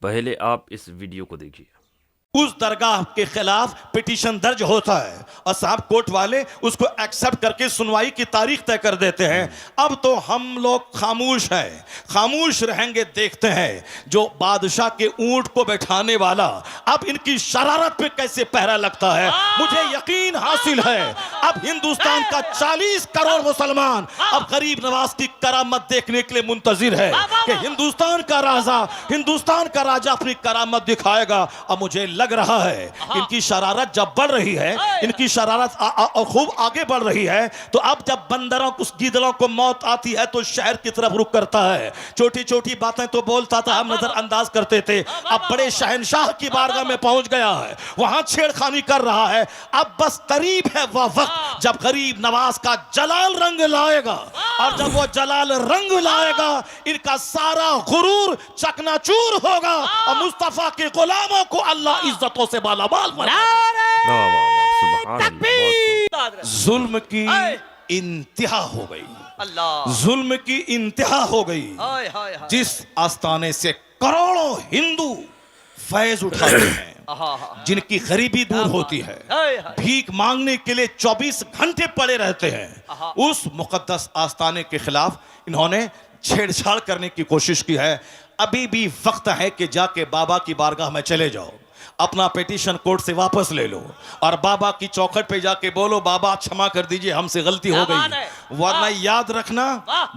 पहले आप इस वीडियो को देखिए। उस दरगाह के खिलाफ पिटीशन दर्ज होता है और साहब कोर्ट वाले उसको एक्सेप्ट करके सुनवाई की तारीख तय कर देते हैं। अब तो हम लोग खामोश हैं, खामोश रहेंगे, देखते हैं जो बादशाह के ऊंट को बैठाने वाला अब इनकी शरारत पे कैसे पहरा लगता है। मुझे यकीन हासिल है अब हिंदुस्तान का 40 करोड़ मुसलमान अब गरीब नवाज की करामत देखने के लिए मुंतजिर है कि हिंदुस्तान का राजा अपनी करामत दिखाएगा। अब मुझे लग रहा है इनकी शरारत जब बढ़ रही है, इनकी शरारत खूब आगे बढ़ रही है, तो अब जब बंदरों को, गीदड़ों को मौत आती है तो शहर की तरफ रुख करता है। छोटी छोटी बातें तो बोलता था, हम नजरअंदाज करते थे, अब बड़े शहंशाह की बारगाह में पहुंच गया है, वहां छेड़खानी कर रहा है। अब बस करीब है वह वक्त जब गरीब नवाज का जलाल रंग लाएगा, और जब वो जलाल रंग लाएगा इनका सारा गुरूर चकनाचूर होगा और मुस्तफा के गुलामों को अल्लाह इज्जतों से मालामाल बनाएगा। जुल्म की इंतहा हो गई, जुल्म की इंतहा हो गई। जिस आस्थाने से करोड़ों हिंदू फैज उठाते हैं, जिनकी गरीबी दूर होती है, भीख मांगने के लिए 24 घंटे पड़े रहते हैं, उस मुकद्दस आस्थाने के खिलाफ इन्होंने छेड़छाड़ करने की कोशिश की है। अभी भी वक्त है कि जाके बाबा की बारगाह में चले जाओ, अपना पिटीशन कोर्ट से वापस ले लो और बाबा की चौखट पे जाके बोलो, बाबा क्षमा कर दीजिए, हमसे गलती हो गई। वरना याद रखना,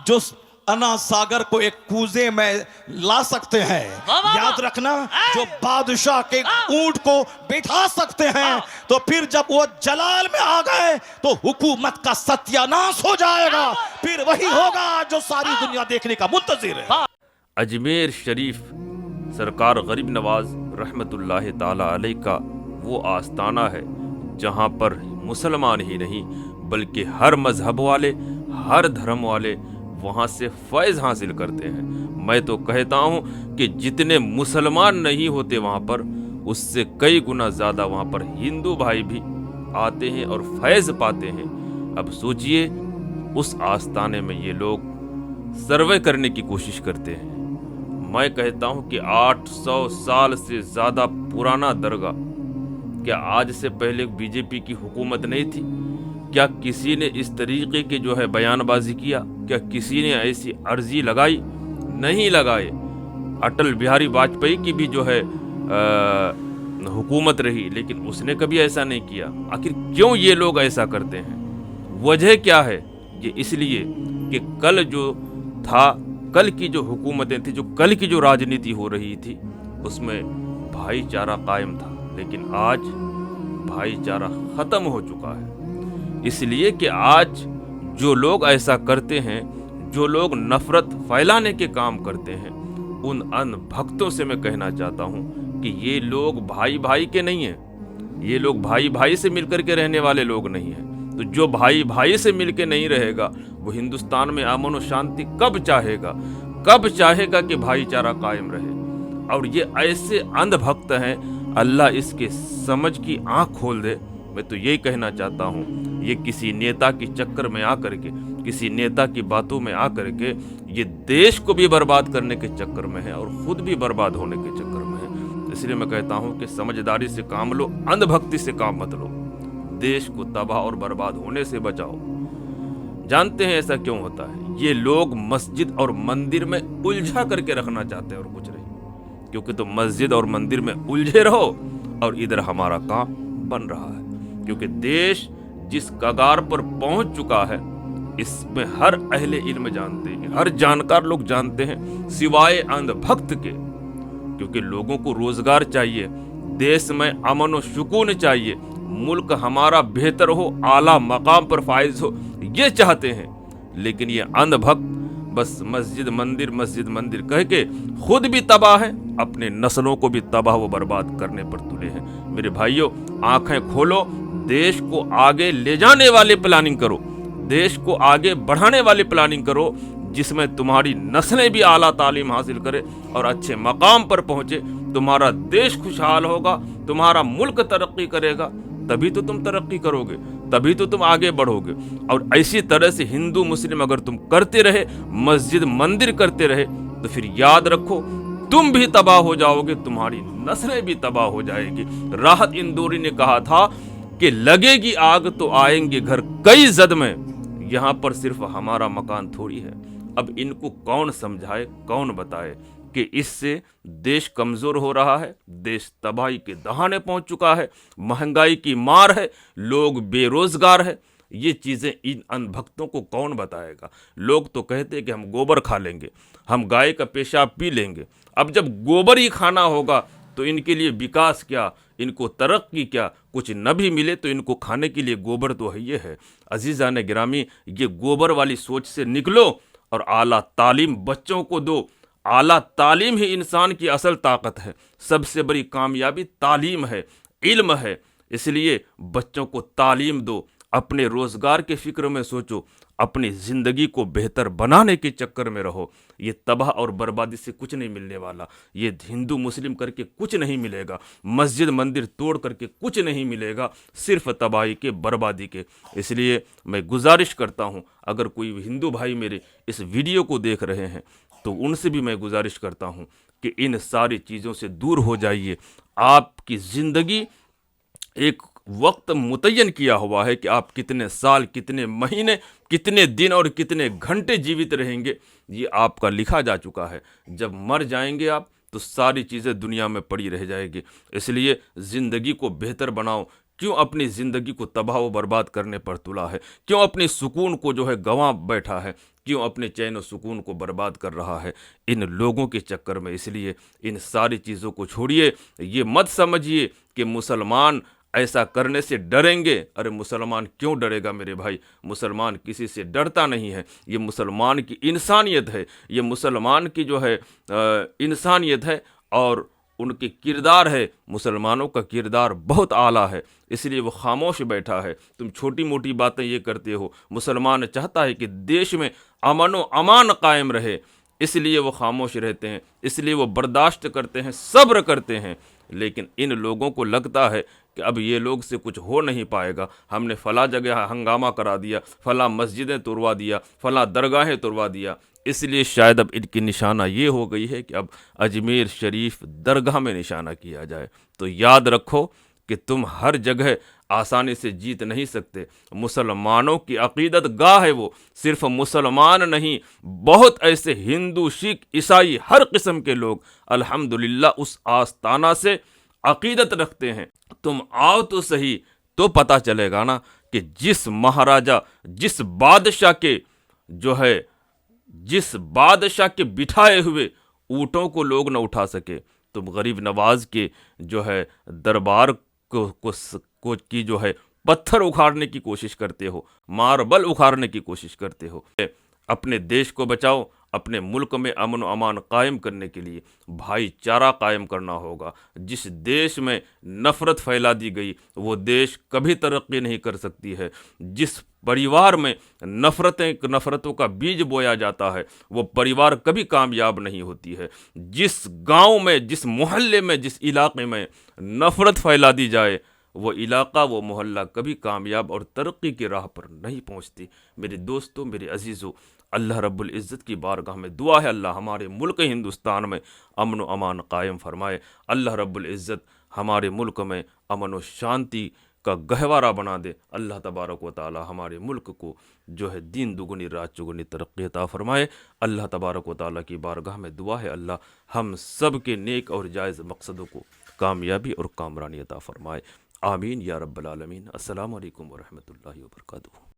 जो अना सागर को एक कूजे में ला सकते हैं, याद रखना, जो बादशाह के ऊंट को बिठा सकते हैं, तो फिर जब वो जलाल में आ गए तो हुकूमत का सत्यानाश हो जाएगा। फिर वही होगा जो सारी दुनिया देखने का मुंतजिर है। अजमेर शरीफ सरकार गरीब नवाज रहमतुल्लाह ताला अलैह का वो आस्थाना है जहाँ पर मुसलमान ही नहीं बल्कि हर मजहब वाले, हर धर्म वाले वहाँ से फैज़ हासिल करते हैं। मैं तो कहता हूँ कि जितने मुसलमान नहीं होते वहाँ पर, उससे कई गुना ज़्यादा वहाँ पर हिंदू भाई भी आते हैं और फैज़ पाते हैं। अब सोचिए, उस आस्थाने में ये लोग सर्वे करने की कोशिश करते हैं। मैं कहता हूँ कि 800 साल से ज़्यादा पुराना दरगाह, क्या आज से पहले बीजेपी की हुकूमत नहीं थी? क्या किसी ने इस तरीके की जो है बयानबाजी किया? क्या किसी ने ऐसी अर्जी लगाई? नहीं लगाए। अटल बिहारी वाजपेयी की भी जो है हुकूमत रही, लेकिन उसने कभी ऐसा नहीं किया। आखिर क्यों ये लोग ऐसा करते हैं? वजह क्या है? ये इसलिए कि कल जो था, कल की जो हुकूमतें थी, जो कल की जो राजनीति हो रही थी, उसमें भाईचारा कायम था, लेकिन आज भाईचारा ख़त्म हो चुका है। इसलिए कि आज जो लोग ऐसा करते हैं, जो लोग नफ़रत फैलाने के काम करते हैं, उन अनभक्तों से मैं कहना चाहता हूँ कि ये लोग भाई भाई के नहीं हैं, ये लोग भाई भाई से मिलकर के रहने वाले लोग नहीं हैं। तो जो भाई भाई से मिलके नहीं रहेगा, वो हिंदुस्तान में अमन और शांति कब चाहेगा? कब चाहेगा कि भाईचारा कायम रहे? और ये ऐसे अंधभक्त हैं, अल्लाह इसके समझ की आँख खोल दे। मैं तो यही कहना चाहता हूँ, ये किसी नेता के चक्कर में आकर के, किसी नेता की बातों में आकर के ये देश को भी बर्बाद करने के चक्कर में है और खुद भी बर्बाद होने के चक्कर में है। इसलिए मैं कहता हूँ कि समझदारी से काम लो, अंधभक्ति से काम मत लो। देश को तबाह और बर्बाद होने से बचाओ। जानते हैं ऐसा क्यों होता है? ये लोग मस्जिद और मंदिर में उलझा करके रखना चाहते हैं और कुछ नहीं, क्योंकि तो मस्जिद और मंदिर में उलझे रहो और इधर हमारा काम बन रहा है। क्योंकि देश जिस कगार पर पहुंच चुका है, इसमें हर अहले इल्म जानते हैं, हर जानकार लोग जानते हैं, सिवाय अंधभक्त के। क्योंकि लोगों को रोजगार चाहिए, देश में अमन और सुकून चाहिए, मुल्क हमारा बेहतर हो, आला मकाम पर फाइज हो, ये चाहते हैं। लेकिन ये अंधभक्त बस मस्जिद मंदिर कह के खुद भी तबाह है, अपने नस्लों को भी तबाह व बर्बाद करने पर तुले हैं। मेरे भाइयों, आंखें खोलो, देश को आगे ले जाने वाले प्लानिंग करो, देश को आगे बढ़ाने वाली प्लानिंग करो, जिसमें तुम्हारी नस्लें भी आला तालीम हासिल करे और अच्छे मकाम पर पहुंचे। तुम्हारा देश खुशहाल होगा, तुम्हारा मुल्क तरक्की करेगा, तभी तो तुम तरक्की करोगे, तभी तो तुम आगे बढ़ोगे। और इसी तरह से हिंदू मुस्लिम अगर तुम करते रहे, मस्जिद मंदिर करते रहे, तो फिर याद रखो تم بھی تباہ ہو جاؤ گے، تمہاری نسلیں بھی تباہ ہو جائے گی۔ راحت اندوری نے کہا تھا کہ لگے گی آگ تو آئیں گے گھر کئی زد میں، یہاں پر صرف ہمارا مکان تھوڑی ہے۔ اب ان کو کون سمجھائے، کون بتائے کہ اس سے دیش کمزور ہو رہا ہے، دیش تباہی کے دہانے پہنچ چکا ہے، مہنگائی کی مار ہے، لوگ بے روزگار ہے۔ یہ چیزیں ان ان بھکتوں کو کون بتائے گا؟ لوگ تو کہتے ہیں کہ ہم گوبر کھا لیں گے، ہم گائے کا پیشاب پی لیں گے۔ اب جب گوبر ہی کھانا ہوگا تو ان کے لیے وکاس کیا، ان کو ترقی کیا؟ کچھ نہ بھی ملے تو ان کو کھانے کے لیے گوبر تو یہ ہے۔ عزیزان گرامی، یہ گوبر والی سوچ سے نکلو اور اعلیٰ تعلیم بچوں کو دو۔ اعلیٰ تعلیم ہی انسان کی اصل طاقت ہے، سب سے بڑی کامیابی تعلیم ہے، علم ہے۔ اس لیے بچوں کو تعلیم دو، اپنے روزگار کے فکر میں سوچو، اپنی زندگی کو بہتر بنانے کے چکر میں رہو۔ یہ تباہ اور بربادی سے کچھ نہیں ملنے والا، یہ ہندو مسلم کر کے کچھ نہیں ملے گا، مسجد مندر توڑ کر کے کچھ نہیں ملے گا، صرف تباہی کے، بربادی کے۔ اس لیے میں گزارش کرتا ہوں، اگر کوئی ہندو بھائی میرے اس ویڈیو کو دیکھ رہے ہیں تو ان سے بھی میں گزارش کرتا ہوں کہ ان ساری چیزوں سے دور ہو جائیے۔ آپ کی زندگی ایک وقت متعین کیا ہوا ہے کہ آپ کتنے سال، کتنے مہینے، کتنے دن اور کتنے گھنٹے جیوت رہیں گے، یہ آپ کا لکھا جا چکا ہے۔ جب مر جائیں گے آپ تو ساری چیزیں دنیا میں پڑی رہ جائے گی۔ اس لیے زندگی کو بہتر بناؤ۔ کیوں اپنی زندگی کو تباہ و برباد کرنے پر تلا ہے؟ کیوں اپنی سکون کو گنوا بیٹھا ہے؟ کیوں اپنے چین و سکون کو برباد کر رہا ہے ان لوگوں کے چکر میں؟ اس لیے ان ساری چیزوں کو چھوڑیے۔ یہ مت سمجھیے کہ مسلمان ایسا کرنے سے ڈریں گے۔ ارے مسلمان کیوں ڈرے گا میرے بھائی؟ مسلمان کسی سے ڈرتا نہیں ہے۔ یہ مسلمان کی انسانیت ہے، یہ مسلمان کی انسانیت ہے، اور ان کی کردار ہے۔ مسلمانوں کا کردار بہت اعلیٰ ہے، اس لیے وہ خاموش بیٹھا ہے۔ تم چھوٹی موٹی باتیں یہ کرتے ہو۔ مسلمان چاہتا ہے کہ دیش میں امن و امان قائم رہے، اس لیے وہ خاموش رہتے ہیں، اس لیے وہ برداشت کرتے ہیں، صبر کرتے ہیں۔ لیکن ان لوگوں کو لگتا ہے کہ اب یہ لوگ سے کچھ ہو نہیں پائے گا، ہم نے فلاں جگہ ہنگامہ کرا دیا، فلاں مسجدیں توڑوا دیا، فلاں درگاہیں توڑوا دیا۔ اس لیے شاید اب ان کی نشانہ یہ ہو گئی ہے کہ اب اجمیر شریف درگاہ میں نشانہ کیا جائے۔ تو یاد رکھو کہ تم ہر جگہ آسانی سے جیت نہیں سکتے۔ مسلمانوں کی عقیدت گاہ ہے، وہ صرف مسلمان نہیں، بہت ایسے ہندو، سکھ، عیسائی، ہر قسم کے لوگ الحمدللہ اس آستانہ سے عقیدت رکھتے ہیں۔ تم آؤ تو صحیح، تو پتہ چلے گا نا کہ جس مہاراجا، جس بادشاہ کے بٹھائے ہوئے اونٹوں کو لوگ نہ اٹھا سکے، تم غریب نواز کے دربار کی پتھر اکھاڑنے کی کوشش کرتے ہو، ماربل اکھاڑنے کی کوشش کرتے ہو۔ اپنے دیش کو بچاؤ۔ اپنے ملک میں امن و امان قائم کرنے کے لیے بھائی چارہ قائم کرنا ہوگا۔ جس دیش میں نفرت پھیلا دی گئی وہ دیش کبھی ترقی نہیں کر سکتی ہے۔ جس پریوار میں نفرتوں کا بیج بویا جاتا ہے وہ پریوار کبھی کامیاب نہیں ہوتی ہے۔ جس گاؤں میں، جس محلے میں، جس علاقے میں نفرت پھیلا دی جائے وہ علاقہ، وہ محلہ کبھی کامیاب اور ترقی کی راہ پر نہیں پہنچتی۔ میرے دوستوں، میرے عزیزوں، اللہ رب العزت کی بارگاہ میں دعا ہے اللہ ہمارے ملک ہندوستان میں امن و امان قائم فرمائے۔ اللہ رب العزت ہمارے ملک میں امن و شانتی کا گہوارہ بنا دے۔ اللہ تبارک و تعالی ہمارے ملک کو دین دگنی رات چگنی ترقی عطا فرمائے۔ اللہ تبارک و تعالی کی بارگاہ میں دعا ہے اللہ ہم سب کے نیک اور جائز مقصدوں کو کامیابی اور کامرانی عطا فرمائے۔ آمین یا رب العالمین۔ السلام علیکم ورحمۃ اللہ وبرکاتہ۔